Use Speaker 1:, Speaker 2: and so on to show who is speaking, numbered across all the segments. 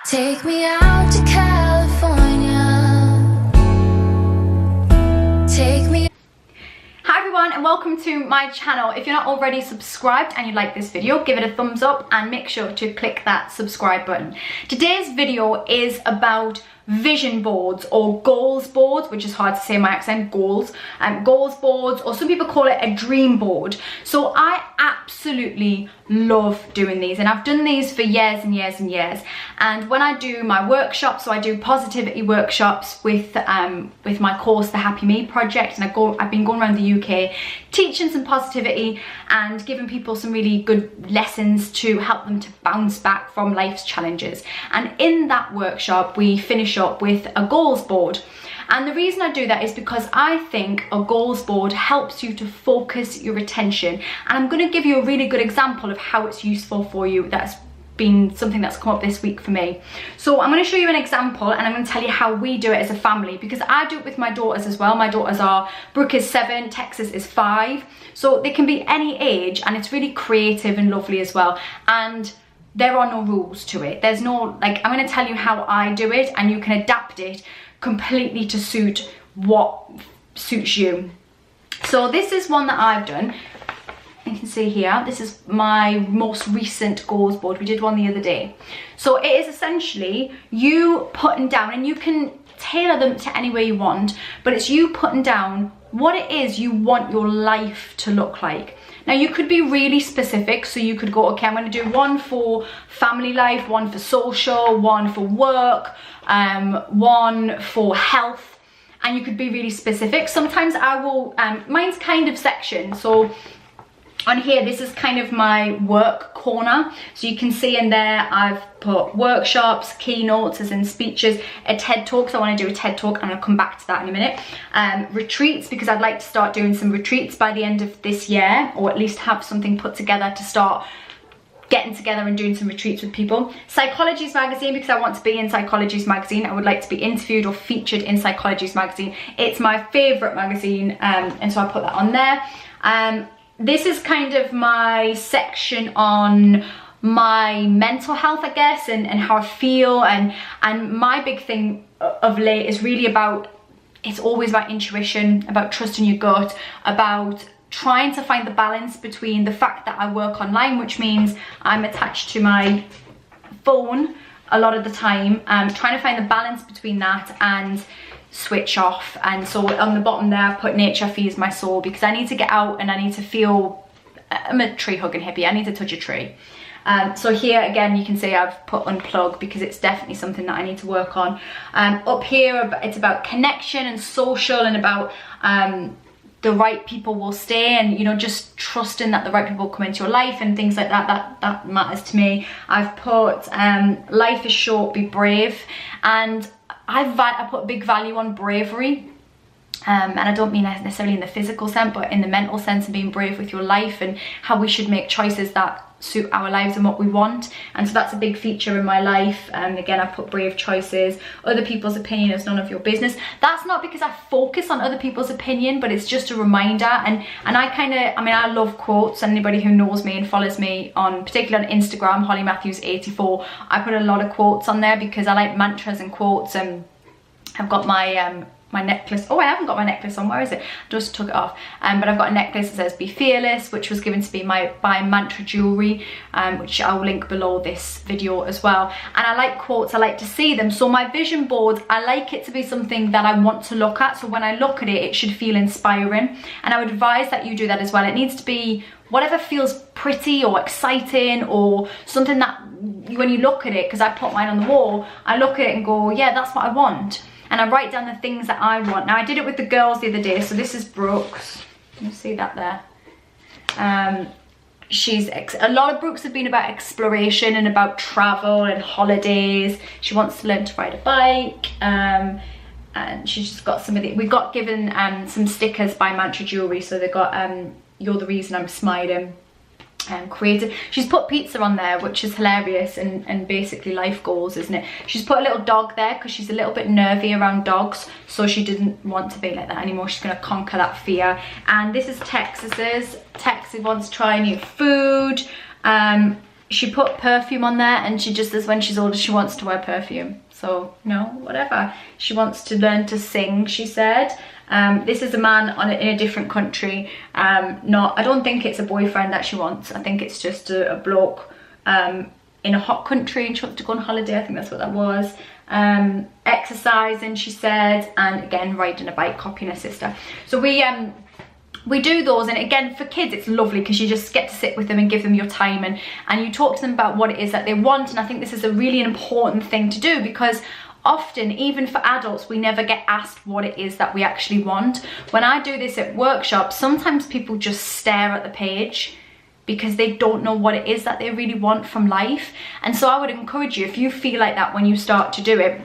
Speaker 1: Take me out to California. Take me.
Speaker 2: Hi everyone and welcome to my channel. If you're not already subscribed and you like this video, give it a thumbs up and make sure to click that subscribe button. Today's video is about vision boards or goals boards, which is hard to say in my accent, goals boards, or some people call it a dream board. So I absolutely love doing these, and I've done these for years and years and years. And when I do my workshops, so I do positivity workshops with my course, the Happy Me Project, and I've been going around the UK teaching some positivity and giving people some really good lessons to help them to bounce back from life's challenges. And in that workshop, we finish up with a goals board. And the reason I do that is because I think a goals board helps you to focus your attention. And I'm going to give you a really good example of how it's useful for you. That's been something that's come up this week for me. So I'm going to show you an example, and I'm going to tell you how we do it as a family, because I do it with my daughters as well. My daughters are, Brooke is 7, Texas is 5. So they can be any age, and it's really creative and lovely as well. And there are no rules to it. There's no, like, I'm going to tell you how I do it, and you can adapt it completely to suit what suits you. So this is one that I've done. You can see here, this is my most recent goals board. We did one the other day. So it is essentially you putting down, and you can tailor them to any way you want, but it's you putting down what it is you want your life to look like. Now you could be really specific, so you could go, okay, I'm going to do one for family life, one for social, one for work, one for health, and you could be really specific. Sometimes I will, mine's kind of section, so on here, this is kind of my work corner. So you can see in there, I've put workshops, keynotes, as in speeches, a TED Talk. So I want to do a TED Talk, and I'll come back to that in a minute. Retreats, because I'd like to start doing some retreats by the end of this year, or at least have something put together to start getting together and doing some retreats with people. Psychology's magazine, because I want to be in Psychology's magazine. I would like to be interviewed or featured in Psychology's magazine. It's my favorite magazine, and so I put that on there. This is kind of my section on my mental health, I guess, and how I feel, and my big thing of late is really about, it's always about intuition, about trusting your gut, about trying to find the balance between the fact that I work online, which means I'm attached to my phone a lot of the time, trying to find the balance between that and switch off. And so on the bottom there, I've put nature feeds my soul, because I need to get out and I need to feel, I'm a tree hugging hippie, I need to touch a tree. So here again, you can see I've put unplug, because it's definitely something that I need to work on. Up here, it's about connection and social, and about the right people will stay, and you know, just trusting that the right people will come into your life and things like that. That matters to me. I've put life is short, be brave, and I put a big value on bravery, and I don't mean necessarily in the physical sense, but in the mental sense, and being brave with your life, and how we should make choices that suit our lives and what we want. And so that's a big feature in my life. And again, I put brave choices. Other people's opinion is none of your business. That's not because I focus on other people's opinion, but it's just a reminder. And I love quotes. Anybody who knows me and follows me on, particularly on Instagram, Holly Matthews 84, I put a lot of quotes on there because I like mantras and quotes. And I've got my my necklace. Oh, I haven't got my necklace on. Where is it? I just took it off. But I've got a necklace that says "Be Fearless," which was given to me by Mantra Jewelry, which I'll link below this video as well. And I like quotes. I like to see them. So my vision board, I like it to be something that I want to look at. So when I look at it, it should feel inspiring. And I would advise that you do that as well. It needs to be whatever feels pretty or exciting, or something that when you look at it, because I put mine on the wall, I look at it and go, yeah, that's what I want. And I write down the things that I want. Now I did it with the girls the other day. So this is Brooks. You see that there? A lot of Brooks have been about exploration and about travel and holidays. She wants to learn to ride a bike. And she's just got some of the, we got given some stickers by Mantra Jewelry. So they got "You're the Reason I'm Smiling." Creative. She's put pizza on there, which is hilarious, and basically life goals, isn't it? She's put a little dog there because she's a little bit nervy around dogs, so she didn't want to be like that anymore. She's going to conquer that fear. And this is Texas's. Texas wants to try new food. she put perfume on there, and she just says when she's older she wants to wear perfume. So, you know, whatever. She wants to learn to sing, she said. This is a man in a different country. I don't think it's a boyfriend that she wants. I think it's just a bloke in a hot country, and she wants to go on holiday. I think that's what that was. Exercising, she said, and again riding a bike, copying her sister. So we do those, and again for kids it's lovely because you just get to sit with them and give them your time, and you talk to them about what it is that they want. And I think this is a really important thing to do, because often, even for adults, we never get asked what it is that we actually want. When I do this at workshops, sometimes people just stare at the page because they don't know what it is that they really want from life. And so I would encourage you, if you feel like that when you start to do it,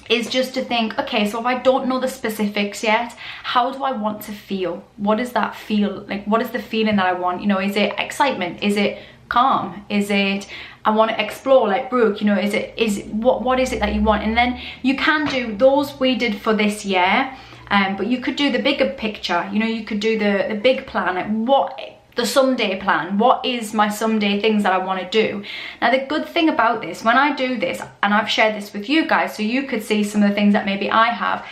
Speaker 2: is just to think, okay, so if I don't know the specifics yet, how do I want to feel? What does that feel like? What is the feeling that I want? You know, is it excitement? Is it calm? Is it I want to explore like Brooke? You know, what is it that you want? And then you can do those we did for this year, but you could do the bigger picture. You know, you could do the big plan, like the someday plan. What is my someday things that I want to do? Now the good thing about this, when I do this, and I've shared this with you guys so you could see some of the things that maybe I have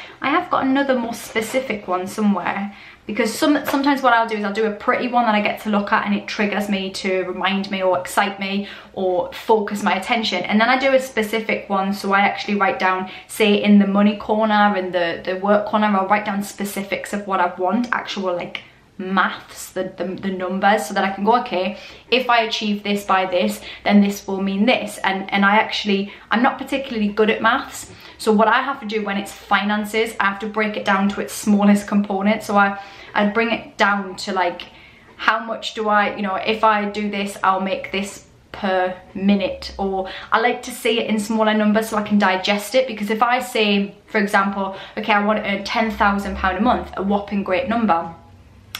Speaker 2: got another more specific one somewhere, because sometimes what I'll do is I'll do a pretty one that I get to look at and it triggers me to remind me or excite me or focus my attention, and then I do a specific one. So I actually write down, say in the money corner and the work corner, I'll write down specifics of what I want, actual like maths, the numbers, so that I can go, okay, if I achieve this by this, then this will mean this. And I'm not particularly good at maths, so what I have to do when it's finances, I have to break it down to its smallest component. So I bring it down to like, how much do I, you know, if I do this, I'll make this per minute, or I like to see it in smaller numbers so I can digest it. Because if I say, for example, okay, I want to earn £10,000 a month, a whopping great number,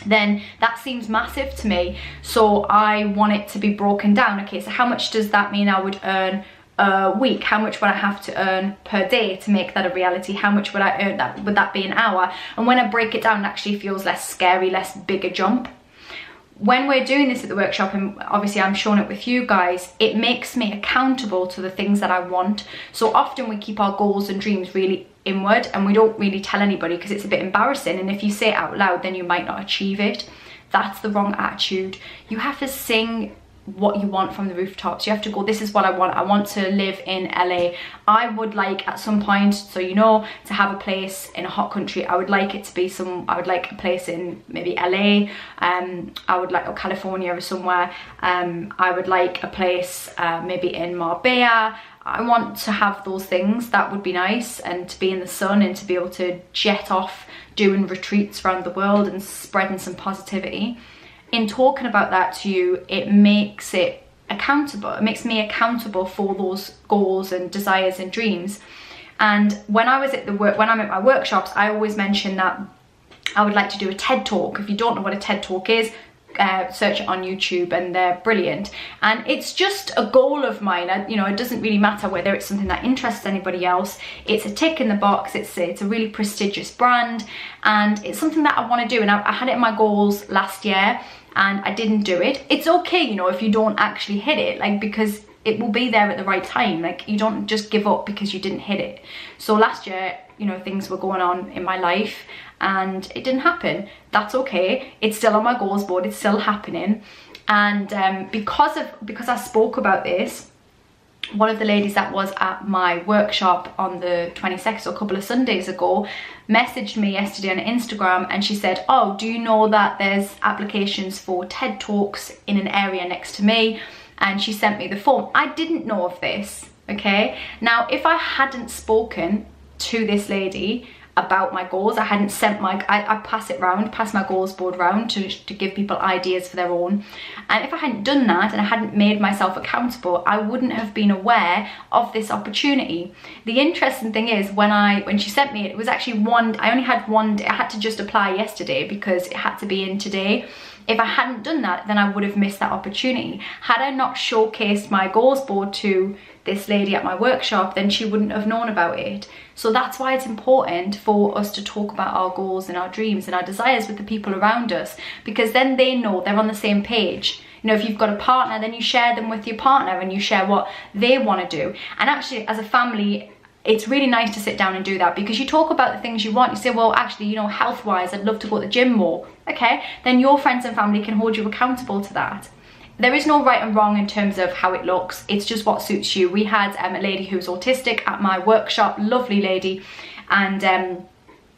Speaker 2: then that seems massive to me. So I want it to be broken down. Okay, so how much does that mean I would earn a week? How much would I have to earn per day to make that a reality? How much would I earn that? Would that be an hour? And when I break it down, it actually feels less scary, less bigger jump. When we're doing this at the workshop, and obviously I'm showing it with you guys, it makes me accountable to the things that I want. So often we keep our goals and dreams really inward, and we don't really tell anybody because it's a bit embarrassing, and if you say it out loud then you might not achieve it. That's the wrong attitude. You have to sing what you want from the rooftops. You have to go, this is what I want to live in LA. I would like at some point, so you know, to have a place in a hot country. I would like it to be I would like a place in maybe LA, I would like, or California or somewhere. I would like a place maybe in Marbella. I want to have those things. That would be nice, and to be in the sun and to be able to jet off doing retreats around the world and spreading some positivity. In talking about that to you, it makes it accountable. It makes me accountable for those goals and desires and dreams. And when I'm at my workshops, I always mention that I would like to do a TED Talk. If you don't know what a TED Talk is, search it on YouTube, and they're brilliant. And it's just a goal of mine. You know, it doesn't really matter whether it's something that interests anybody else. It's a tick in the box. It's a really prestigious brand, and it's something that I want to do. And I had it in my goals last year, and I didn't do it. It's okay, you know, if you don't actually hit it, like, because it will be there at the right time. Like, you don't just give up because you didn't hit it. So last year, you know, things were going on in my life and it didn't happen. That's okay. It's still on my goals board. It's still happening. And because I spoke about this, one of the ladies that was at my workshop on the 22nd, so a couple of Sundays ago, messaged me yesterday on Instagram, and she said, oh, do you know that there's applications for TED Talks in an area next to me? And she sent me the form. I didn't know of this, okay? Now, if I hadn't spoken to this lady about my goals, I hadn't sent I pass my goals board round to give people ideas for their own. And if I hadn't done that and I hadn't made myself accountable, I wouldn't have been aware of this opportunity. The interesting thing is, when she sent me it, it was actually I only had one day. I had to just apply yesterday because it had to be in today. If I hadn't done that, then I would have missed that opportunity. Had I not showcased my goals board to this lady at my workshop, then she wouldn't have known about it. So that's why it's important for us to talk about our goals and our dreams and our desires with the people around us, because then they know, they're on the same page. You know, if you've got a partner, then you share them with your partner and you share what they want to do. And actually, as a family, it's really nice to sit down and do that, because you talk about the things you want. You say, well, actually, you know, health-wise, I'd love to go to the gym more. Okay, then your friends and family can hold you accountable to that. There is no right and wrong in terms of how it looks. It's just what suits you. We had a lady who's autistic at my workshop, lovely lady, and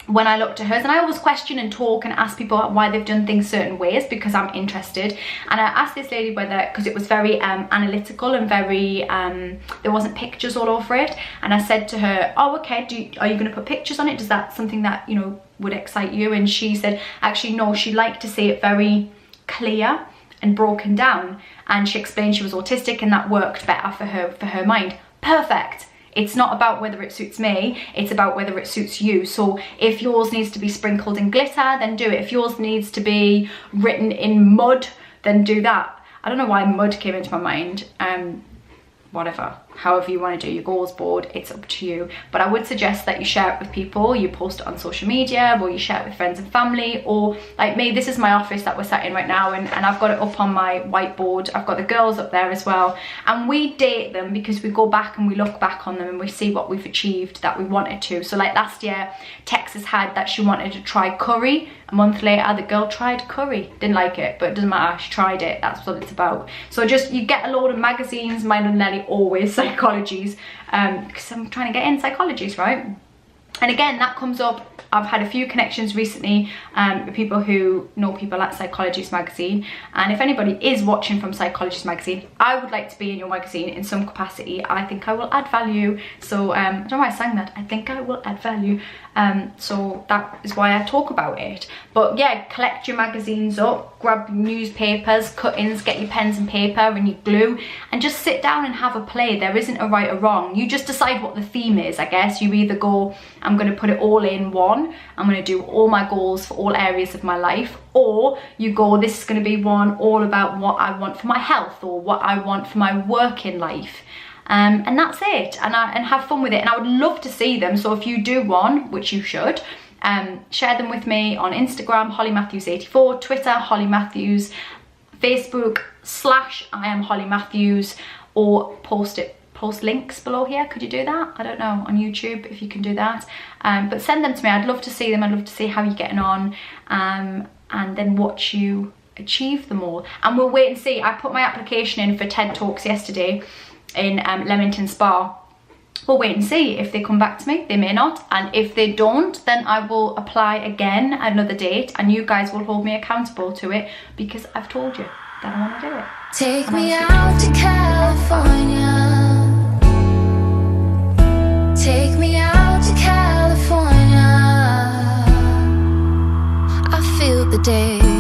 Speaker 2: when I looked at hers, and I always question and talk and ask people why they've done things certain ways, because I'm interested. And I asked this lady whether, because it was very analytical and very, there wasn't pictures all over it. And I said to her, oh, okay, are you going to put pictures on it? Is that something that, you know, would excite you? And she said, actually, no, she'd like to see it very clear and broken down. And she explained she was autistic and that worked better for her mind. Perfect. It's not about whether it suits me, it's about whether it suits you. So if yours needs to be sprinkled in glitter, then do it. If yours needs to be written in mud, then do that. I don't know why mud came into my mind. Whatever, however you want to do your goals board, it's up to you. But I would suggest that you share it with people, you post it on social media, or you share it with friends and family. Or like me, this is my office that we're sat in right now, and I've got it up on my whiteboard. I've got the girls up there as well, and we date them because we go back and we look back on them and we see what we've achieved that we wanted to. So like last year, Texas had that she wanted to try curry. A month later, the girl tried curry, didn't like it, but it doesn't matter, she tried it. That's what it's about. So just, you get a load of magazines, mine and Nelly always psychologies, because I'm trying to get in psychologies, right? And again, that comes up. I've had a few connections recently with people who know people at Psychologist Magazine. And if anybody is watching from Psychologist Magazine, I would like to be in your magazine in some capacity. I think I will add value. So I don't know why I sang that. I think I will add value. So that is why I talk about it. But yeah, collect your magazines up, grab newspapers, cuttings, get your pens and paper and your glue, and just sit down and have a play. There isn't a right or wrong. You just decide what the theme is, I guess. You either go, I'm going to put it all in one, I'm going to do all my goals for all areas of my life, or you go, this is going to be one all about what I want for my health or what I want for my working life. And that's it, and have fun with it. And I would love to see them. So if you do one, which you should, share them with me on Instagram, Holly Matthews 84, Twitter, Holly Matthews, Facebook / I am Holly Matthews, or post links below here. Could you do that? I don't know, on YouTube, if you can do that. But send them to me. I'd love to see them. I'd love to see how you're getting on, and then watch you achieve them all. And we'll wait and see. I put my application in for TED Talks yesterday in Leamington Spa. We'll wait and see if they come back to me. They may not, and if they don't, then I will apply again another date, and you guys will hold me accountable to it, because I've told you that I want to do it.
Speaker 1: Take me out to California. Take me out to California. I feel the day.